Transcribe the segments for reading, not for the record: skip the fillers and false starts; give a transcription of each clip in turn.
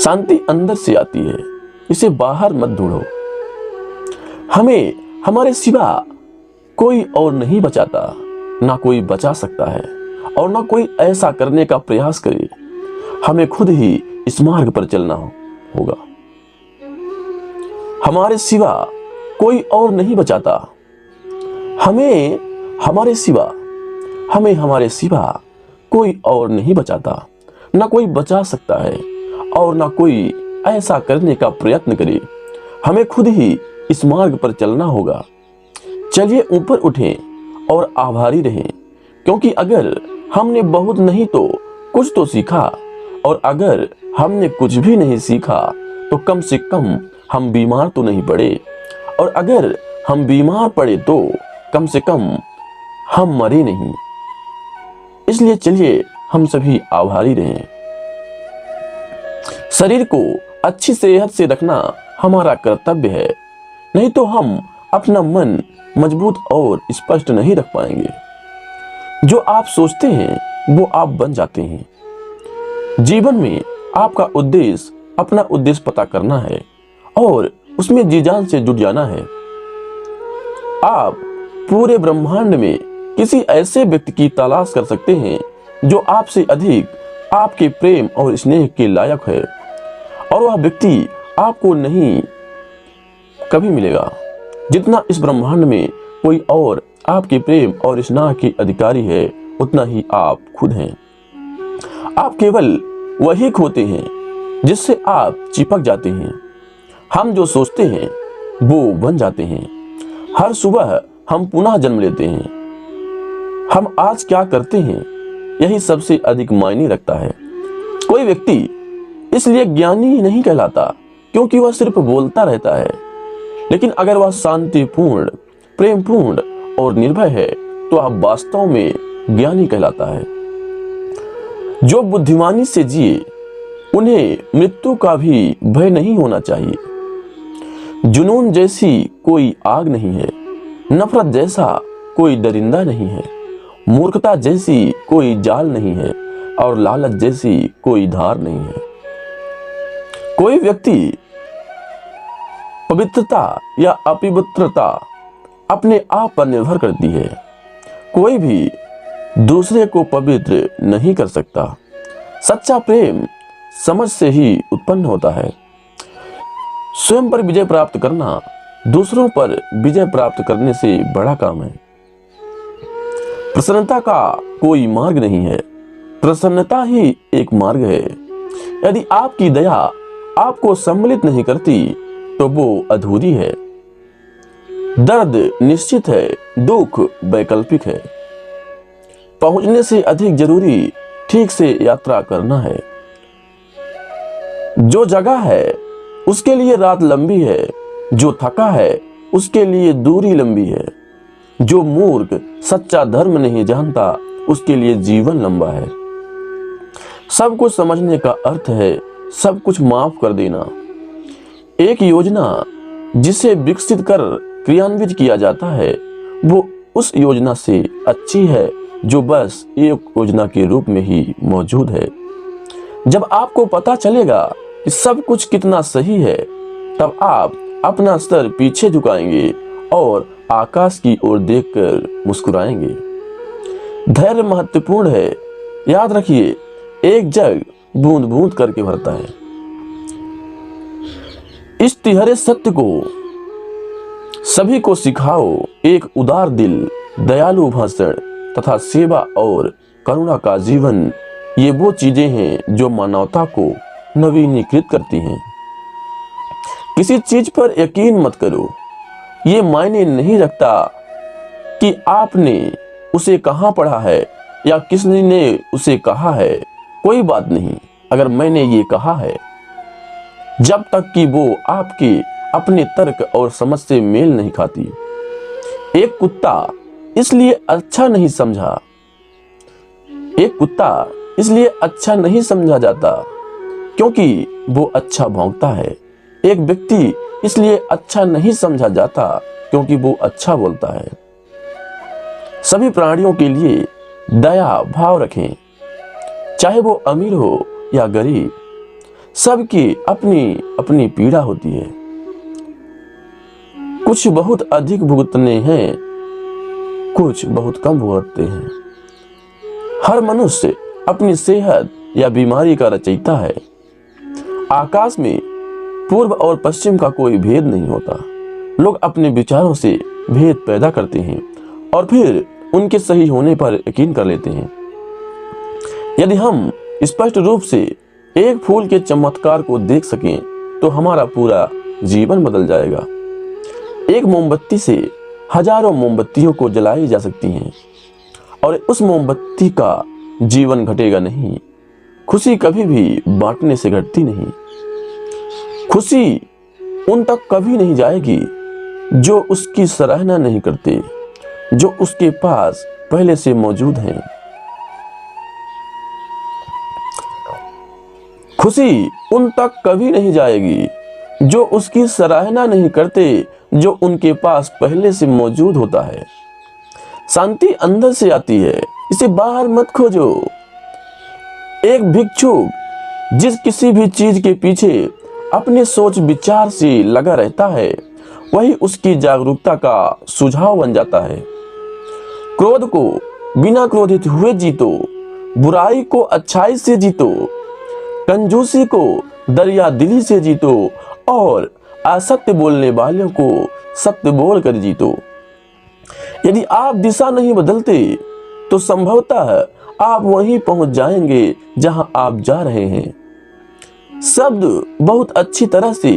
शांति अंदर से आती है, इसे बाहर मत ढूंढो। हमें हमारे सिवा कोई और नहीं बचाता, ना कोई बचा सकता है और ना कोई ऐसा करने का प्रयास करे। हमें खुद ही इस मार्ग पर चलना होगा। हमारे सिवा कोई और नहीं बचाता। हमें हमारे सिवा कोई और नहीं बचाता, ना कोई बचा सकता है और ना कोई ऐसा करने का प्रयत्न करे। हमें खुद ही इस मार्ग पर चलना होगा। चलिए ऊपर उठें और आभारी रहें, क्योंकि अगर हमने बहुत नहीं तो कुछ तो सीखा, और अगर हमने कुछ भी नहीं सीखा तो कम से कम हम बीमार तो नहीं पड़े, और अगर हम बीमार पड़े तो कम से कम हम मरे नहीं। इसलिए चलिए हम सभी आभारी रहें। शरीर को अच्छी सेहत से रखना हमारा कर्तव्य है, नहीं तो हम अपना मन मजबूत और स्पष्ट नहीं रख पाएंगे। जो आप सोचते हैं वो आप बन जाते हैं। जीवन में आपका उद्देश्य अपना उद्देश्य पता करना है और उसमें जी जान से जुट जाना है। आप पूरे ब्रह्मांड में किसी ऐसे व्यक्ति की तलाश कर सकते हैं जो आपसे अधिक आपके प्रेम और स्नेह के लायक है, और वह व्यक्ति आपको नहीं कभी मिलेगा जितना इस ब्रह्मांड में कोई और आपके प्रेम और स्नेह के अधिकारी है, उतना ही आप खुद हैं। आप केवल वही खोते हैं जिससे आप चिपक जाते हैं। हम जो सोचते हैं वो बन जाते हैं। हर सुबह हम पुनः जन्म लेते हैं। हम आज क्या करते हैं यही सबसे अधिक मायने रखता है। कोई व्यक्ति इसलिए ज्ञानी नहीं कहलाता क्योंकि वह सिर्फ बोलता रहता है, लेकिन अगर वह शांतिपूर्ण, प्रेमपूर्ण और निर्भय है तो वह वास्तव में ज्ञानी कहलाता है। जो बुद्धिमानी से जिए उन्हें मृत्यु का भी भय नहीं होना चाहिए। जुनून जैसी कोई आग नहीं है, नफरत जैसा कोई दरिंदा नहीं है, मूर्खता जैसी कोई जाल नहीं है और लालच जैसी कोई धार नहीं है। कोई व्यक्ति पवित्रता या अपवित्रता अपने आप पर निर्भर करती है। कोई भी दूसरे को पवित्र नहीं कर सकता। सच्चा प्रेम समझ से ही उत्पन्न होता है। स्वयं पर विजय प्राप्त करना दूसरों पर विजय प्राप्त करने से बड़ा काम है। प्रसन्नता का कोई मार्ग नहीं है, प्रसन्नता ही एक मार्ग है। यदि आपकी दया आपको सम्मिलित नहीं करती तो वो अधूरी है। दर्द निश्चित है, दुख वैकल्पिक है। पहुंचने से अधिक जरूरी ठीक से यात्रा करना है। जो जगह है उसके लिए रात लंबी है, जो थका है उसके लिए दूरी लंबी है। जो मूर्ख सच्चा धर्म नहीं जानता उसके लिए जीवन लंबा है। सब कुछ समझने का अर्थ है सब कुछ माफ कर देना। एक योजना जिसे विकसित कर क्रियान्वित किया जाता है वो उस योजना से अच्छी है जो बस एक योजना के रूप में ही मौजूद है। जब आपको पता चलेगा कि सब कुछ कितना सही है, तब आप अपना सर पीछे झुकाएंगे और आकाश की ओर देखकर मुस्कुराएंगे। धैर्य महत्वपूर्ण है। याद रखिए, एक जग बूंद बूंद करके भरता है। इस तिहरे सत्य को सभी को सिखाओ। एक उदार दिल, दयालु भाषण तथा सेवा और करुणा का जीवन, ये वो चीजें हैं जो मानवता को नवीनीकृत करती हैं। किसी चीज पर यकीन मत करो। ये मायने नहीं रखता कि आपने उसे कहाँ पढ़ा है या किसने उसे कहा है। कोई बात नहीं अगर मैंने ये कहा है, जब तक कि वो आपके अपने तर्क और समझ से मेल नहीं खाती। एक कुत्ता इसलिए अच्छा नहीं समझा जाता क्योंकि वो अच्छा भौंकता है। एक व्यक्ति इसलिए अच्छा नहीं समझा जाता क्योंकि वो अच्छा बोलता है। सभी प्राणियों के लिए दया भाव रखें, चाहे वो अमीर हो या गरीब। सबकी अपनी अपनी पीड़ा होती है। कुछ बहुत अधिक भुगतने हैं, कुछ बहुत कम भुगतते हैं। हर मनुष्य अपनी सेहत या बीमारी का रचयिता है। आकाश में पूर्व और पश्चिम का कोई भेद नहीं होता। लोग अपने विचारों से भेद पैदा करते हैं और फिर उनके सही होने पर यकीन कर लेते हैं। यदि हम स्पष्ट रूप से एक फूल के चमत्कार को देख सकें तो हमारा पूरा जीवन बदल जाएगा। एक मोमबत्ती से हजारों मोमबत्तियों को जलाई जा सकती हैं और उस मोमबत्ती का जीवन घटेगा नहीं। खुशी कभी भी बांटने से घटती नहीं। खुशी उन तक कभी नहीं जाएगी जो उसकी सराहना नहीं करते, जो उसके पास पहले से मौजूद हैं। खुशी उन तक कभी नहीं जाएगी जो उसकी सराहना नहीं करते, जो उनके पास पहले से मौजूद होता है। शांति अंदर से आती है, इसे बाहर मत खोजो। एक भिक्षुक जिस किसी भी चीज के पीछे अपने सोच विचार से लगा रहता है, वही उसकी जागरूकता का सुझाव बन जाता है। क्रोध को बिना क्रोधित हुए जीतो, बुराई को अच्छाई से जीतो, कंजूसी को दरिया दिली से जीतो और असत्य बोलने वालों को सत्य बोलकर जीतो। यदि आप दिशा नहीं बदलते तो संभवतः आप वहीं पहुंच जाएंगे जहां आप जा रहे हैं। शब्द बहुत अच्छी तरह से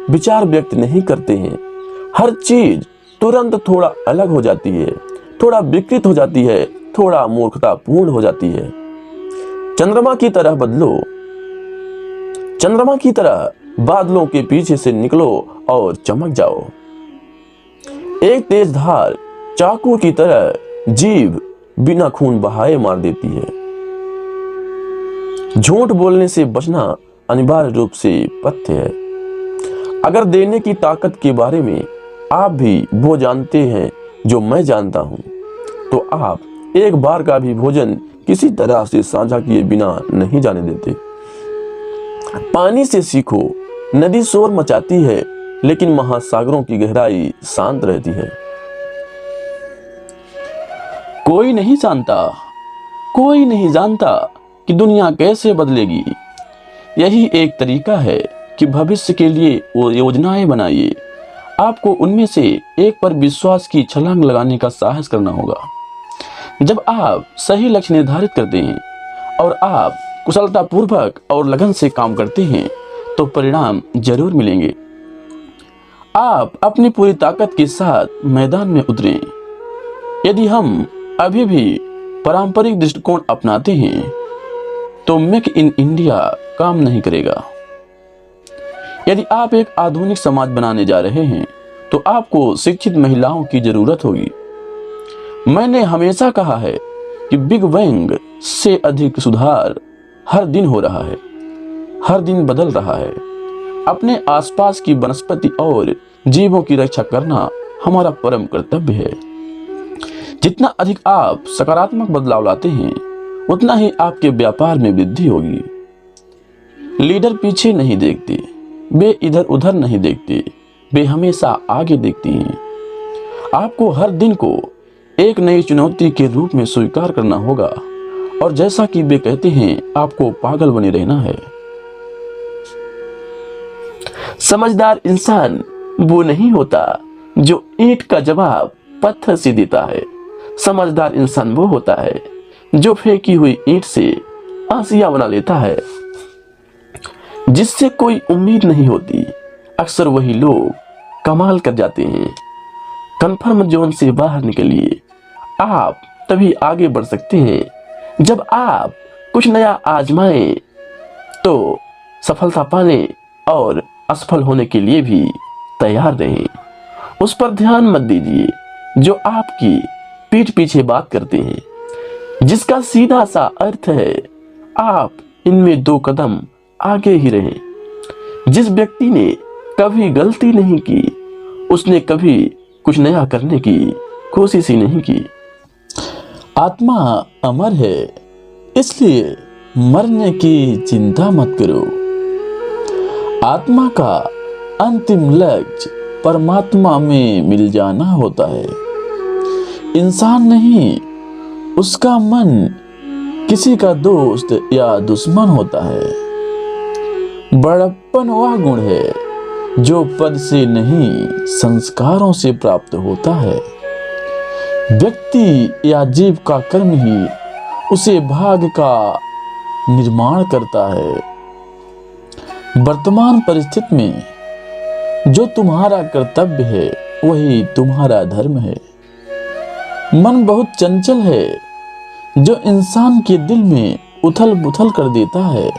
विचार व्यक्त नहीं करते हैं। हर चीज तुरंत थोड़ा अलग हो जाती है, थोड़ा विकृत हो जाती है, थोड़ा मूर्खतापूर्ण हो जाती है। चंद्रमा की तरह बदलो, चंद्रमा की तरह बादलों के पीछे से निकलो और चमक जाओ। एक तेज धार चाकू की तरह जीभ बिना खून बहाए मार देती है। झूठ बोलने से बचना अनिवार्य रूप से पथ्य है। अगर देने की ताकत के बारे में आप भी वो जानते हैं जो मैं जानता हूं, तो आप एक बार का भी भोजन किसी तरह से साझा किए बिना नहीं जाने देते। पानी से सीखो, नदी शोर मचाती है लेकिन महासागरों की गहराई शांत रहती है। कोई नहीं जानता कि दुनिया कैसे बदलेगी। यही एक तरीका है कि भविष्य के लिए वो योजनाएं बनाइए। आपको उनमें से एक पर विश्वास की छलांग लगाने का साहस करना होगा। जब आप सही लक्ष्य निर्धारित करते हैं और आप कुशलतापूर्वक और लगन से काम करते हैं तो परिणाम जरूर मिलेंगे। आप अपनी पूरी ताकत के साथ मैदान में उतरें। यदि हम अभी भी पारंपरिक दृष्टिकोण अपनाते हैं तो मेक इन इंडिया काम नहीं करेगा। यदि आप एक आधुनिक समाज बनाने जा रहे हैं तो आपको शिक्षित महिलाओं की जरूरत होगी। मैंने हमेशा कहा है कि बिग बैंग से अधिक सुधार हर दिन हो रहा है, हर दिन बदल रहा है। अपने आसपास की वनस्पति और जीवों की रक्षा करना हमारा परम कर्तव्य है। जितना अधिक आप सकारात्मक बदलाव लाते हैं उतना ही आपके व्यापार में वृद्धि होगी। लीडर पीछे नहीं देखते, वे इधर उधर नहीं देखते, वे हमेशा आगे देखते हैं। आपको हर दिन को एक नई चुनौती के रूप में स्वीकार करना होगा और जैसा कि वे कहते हैं, आपको पागल बने रहना है। समझदार इंसान वो नहीं होता जो ईंट का जवाब पत्थर से देता है। समझदार इंसान वो होता है जो फेंकी हुई ईंट से आसियां बना लेता है। जिससे कोई उम्मीद नहीं होती, अक्सर वही लोग कमाल कर जाते हैं। कंफर्म जोन से बाहर निकलिए। आप तभी आगे बढ़ सकते हैं जब आप कुछ नया आजमाएं। तो सफलता पाने और असफल होने के लिए भी तैयार रहें। उस पर ध्यान मत दीजिए जो आपकी पीठ पीछे बात करते हैं, जिसका सीधा सा अर्थ है आप इनमें 2 कदम आगे ही रहें। जिस व्यक्ति ने कभी गलती नहीं की, उसने कभी कुछ नया करने की कोशिश ही नहीं की। आत्मा अमर है, इसलिए मरने की चिंता मत करो। आत्मा का अंतिम लक्ष्य परमात्मा में मिल जाना होता है। इंसान नहीं, उसका मन किसी का दोस्त या दुश्मन होता है। बड़प्पन वह गुण है जो पद से नहीं संस्कारों से प्राप्त होता है। व्यक्ति या जीव का कर्म ही उसे भाग्य का निर्माण करता है। वर्तमान परिस्थिति में जो तुम्हारा कर्तव्य है वही तुम्हारा धर्म है। मन बहुत चंचल है जो इंसान के दिल में उथल पुथल कर देता है।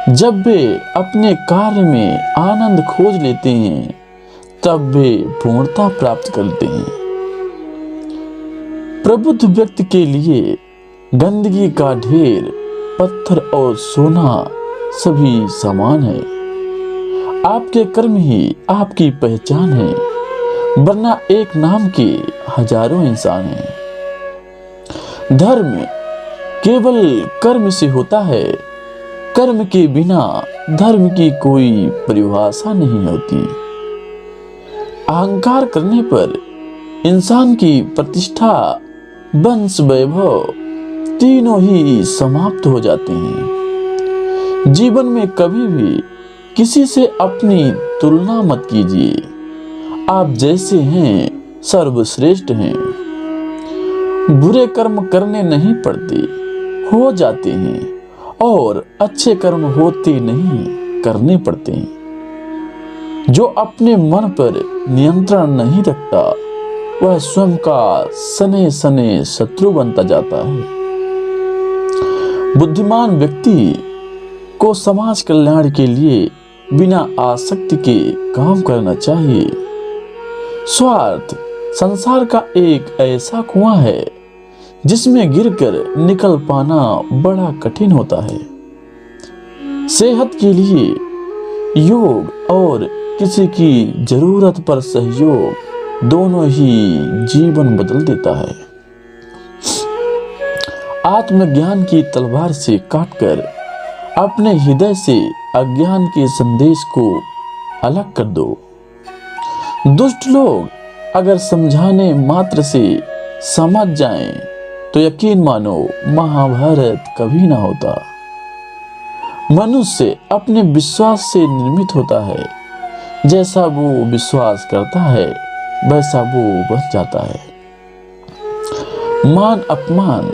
जब वे अपने कार्य में आनंद खोज लेते हैं तब वे पूर्णता प्राप्त करते हैं। प्रबुद्ध व्यक्ति के लिए गंदगी का ढेर, पत्थर और सोना सभी समान है। आपके कर्म ही आपकी पहचान है, वरना एक नाम के हजारों इंसान हैं। धर्म केवल कर्म से होता है। कर्म के बिना धर्म की कोई परिभाषा नहीं होती। अहंकार करने पर इंसान की प्रतिष्ठा, वंश, वैभव तीनों ही समाप्त हो जाते हैं। जीवन में कभी भी किसी से अपनी तुलना मत कीजिए। आप जैसे हैं सर्वश्रेष्ठ हैं। बुरे कर्म करने नहीं पड़ते, हो जाते हैं, और अच्छे कर्म होते नहीं, करने पड़ते हैं। जो अपने मन पर नियंत्रण नहीं रखता वह स्वयं का सने सने शत्रु बनता जाता है। बुद्धिमान व्यक्ति को समाज कल्याण के लिए बिना आसक्ति के काम करना चाहिए। स्वार्थ संसार का एक ऐसा कुआं है जिसमें गिरकर निकल पाना बड़ा कठिन होता है। सेहत के लिए योग और किसी की जरूरत पर सहयोग दोनों ही जीवन बदल देता है। आत्मज्ञान की तलवार से काटकर अपने हृदय से अज्ञान के संदेश को अलग कर दो। दुष्ट लोग अगर समझाने मात्र से समझ जाएं तो यकीन मानो महाभारत कभी ना होता। मनुष्य अपने विश्वास से निर्मित होता है। जैसा वो विश्वास करता है वैसा वो बन जाता है। मान अपमान,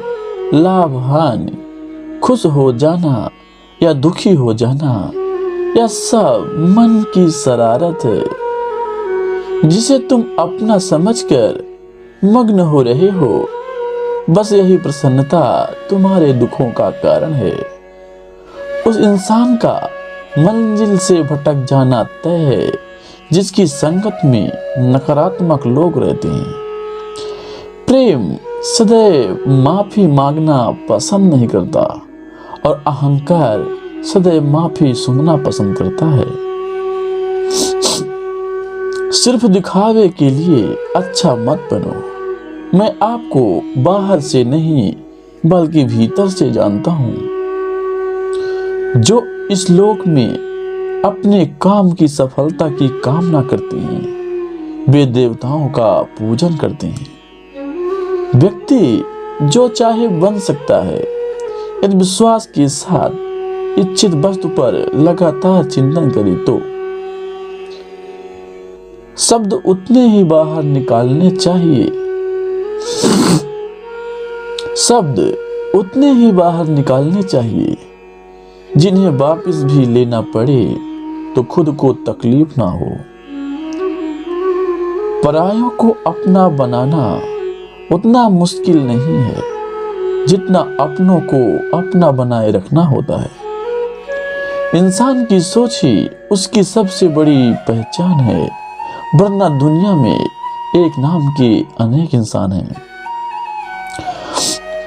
लाभ हानि, खुश हो जाना या दुखी हो जाना, यह सब मन की शरारत है जिसे तुम अपना समझकर मग्न हो रहे हो। बस यही प्रसन्नता तुम्हारे दुखों का कारण है। उस इंसान का मंजिल से भटक जाना तय है जिसकी संगत में नकारात्मक लोग रहते हैं। प्रेम सदैव माफी मांगना पसंद नहीं करता और अहंकार सदैव माफी सुनना पसंद करता है। सिर्फ दिखावे के लिए अच्छा मत बनो। मैं आपको बाहर से नहीं बल्कि भीतर से जानता हूं। जो इस लोक में अपने काम की सफलता की कामना करते हैं वे देवताओं का पूजन करते हैं। व्यक्ति जो चाहे बन सकता है यदि विश्वास के साथ इच्छित वस्तु पर लगातार चिंतन करे तो। शब्द उतने ही बाहर निकालने चाहिए। शब्द उतने ही बाहर निकालने चाहिए जिन्हें वापस भी लेना पड़े तो खुद को तकलीफ ना हो। परायों को अपना बनाना उतना मुश्किल नहीं है जितना अपनों को अपना बनाए रखना होता है। इंसान की सोच ही उसकी सबसे बड़ी पहचान है, वरना दुनिया में एक नाम के अनेक इंसान हैं।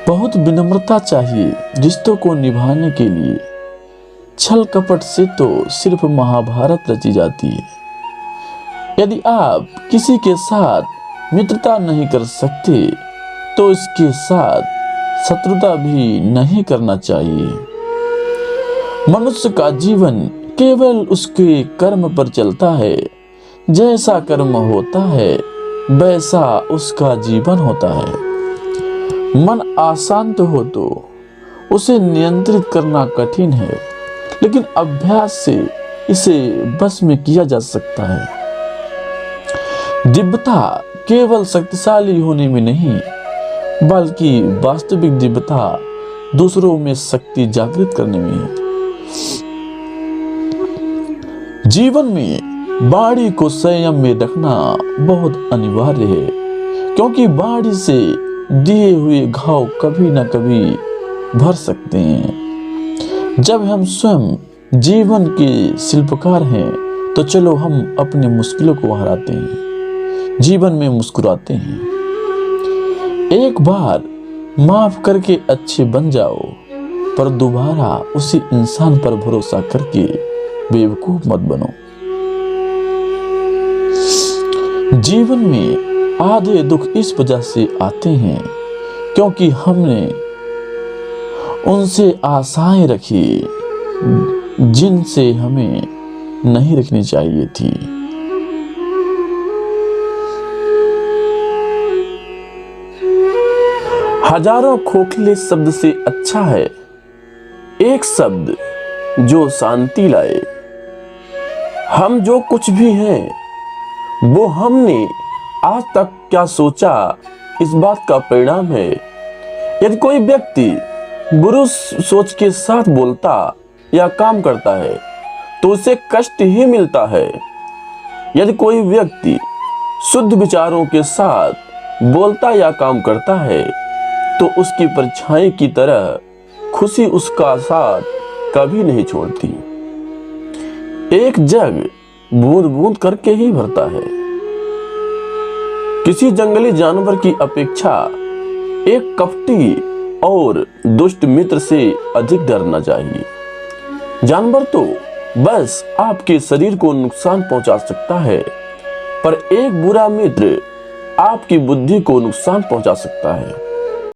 बहुत विनम्रता चाहिए रिश्तों को निभाने के लिए। छल कपट से तो सिर्फ महाभारत रची जाती है। यदि आप किसी के साथ मित्रता नहीं कर सकते तो इसके साथ शत्रुता भी नहीं करना चाहिए। मनुष्य का जीवन केवल उसके कर्म पर चलता है। जैसा कर्म होता है वैसा उसका जीवन होता है। मन अशांत हो तो उसे नियंत्रित करना कठिन है, लेकिन अभ्यास से इसे बस में किया जा सकता है। दिव्यता केवल शक्तिशाली होने में नहीं, बल्कि वास्तविक दिव्यता दूसरों में शक्ति जागृत करने में है। जीवन में वाणी को संयम में रखना बहुत अनिवार्य है, क्योंकि वाणी से दिए हुए घाव कभी न कभी भर सकते हैं। जब हम स्वयं जीवन के शिल्पकार हैं तो चलो हम अपनी मुश्किलों को हराते हैं, जीवन में मुस्कुराते हैं। एक बार माफ करके अच्छे बन जाओ, पर दोबारा उसी इंसान पर भरोसा करके बेवकूफ मत बनो। जीवन में आधे दुख इस वजह से आते हैं क्योंकि हमने उनसे आशाएं रखी जिनसे हमें नहीं रखनी चाहिए थी। हजारों खोखले शब्द से अच्छा है एक शब्द जो शांति लाए। हम जो कुछ भी हैं वो हमने आज तक क्या सोचा इस बात का परिणाम है। यदि कोई व्यक्ति बुरी सोच के साथ बोलता या काम करता है तो उसे कष्ट ही मिलता है। यदि कोई व्यक्ति शुद्ध विचारों के साथ बोलता या काम करता है तो उसकी परछाई की तरह खुशी उसका साथ कभी नहीं छोड़ती। एक जग बूंद बूंद करके ही भरता है। किसी जंगली जानवर की अपेक्षा एक कपटी और दुष्ट मित्र से अधिक डरना चाहिए। जानवर तो बस आपके शरीर को नुकसान पहुंचा सकता है, पर एक बुरा मित्र आपकी बुद्धि को नुकसान पहुंचा सकता है।